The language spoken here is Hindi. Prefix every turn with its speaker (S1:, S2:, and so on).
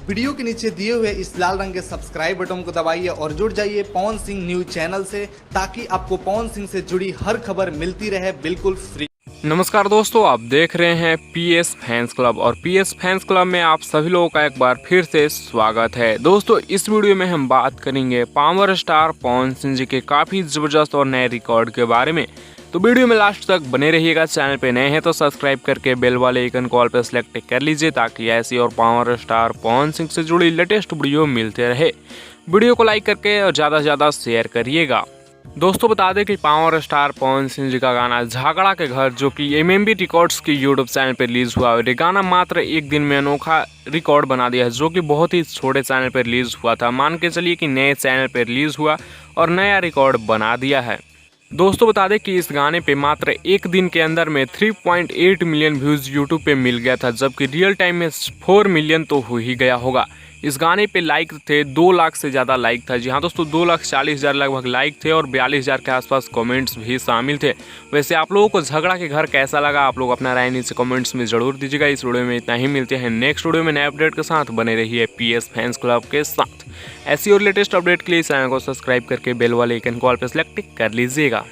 S1: वीडियो के नीचे दिए हुए इस लाल रंग के सब्सक्राइब बटन को दबाइए और जुड़ जाइए पवन सिंह न्यूज चैनल से, ताकि आपको पवन सिंह से जुड़ी हर खबर मिलती रहे बिल्कुल फ्री।
S2: नमस्कार दोस्तों, आप देख रहे हैं पीएस फैंस क्लब और पीएस फैंस क्लब में आप सभी लोगों का एक बार फिर से स्वागत है। दोस्तों, इस वीडियो में हम बात करेंगे पावर स्टार पवन सिंह जी के काफ़ी ज़बरदस्त और नए रिकॉर्ड के बारे में। तो वीडियो में लास्ट तक बने रहिएगा। चैनल पे नए हैं तो सब्सक्राइब करके बेल वाले आइकन कॉल पर सेलेक्ट कर लीजिए, ताकि ऐसी और पावर स्टार पवन सिंह से जुड़ी लेटेस्ट वीडियो मिलते रहे। वीडियो को लाइक करके और ज़्यादा से ज़्यादा शेयर करिएगा। दोस्तों, बता दें कि पावर स्टार पवन सिंह जी का गाना झगड़ा के घर, जो कि एमएमबी रिकॉर्ड्स की यूट्यूब चैनल पर रिलीज हुआ है, ये गाना मात्र एक दिन में अनोखा रिकॉर्ड बना दिया है, जो कि बहुत ही छोटे चैनल पर रिलीज हुआ था। मान के चलिए कि नए चैनल पर रिलीज हुआ और नया रिकॉर्ड बना दिया है। दोस्तों, बता दें कि इस गाने पे मात्र एक दिन के अंदर में 3.8 मिलियन व्यूज़ यूट्यूब पे मिल गया था, जबकि रियल टाइम में 4 मिलियन तो हो ही गया होगा। इस गाने पे लाइक थे 2 लाख से ज़्यादा लाइक था। जी हाँ दोस्तों, 2,40,000 लगभग लाइक थे और 42,000 के आसपास कमेंट्स भी शामिल थे। वैसे आप लोगों को झगड़ा के घर कैसा लगा, आप लोग अपना राय नीचे कमेंट्स में ज़रूर दीजिएगा। इस वीडियो में इतना ही, मिलते हैं नेक्स्ट वीडियो में नए अपडेट के साथ। बने रहिए पीएस फैंस क्लब के साथ। ऐसी और लेटेस्ट अपडेट के लिए चैनल को सब्सक्राइब करके बेल वाले आइकन कॉल पर सेलेक्ट कर लीजिएगा।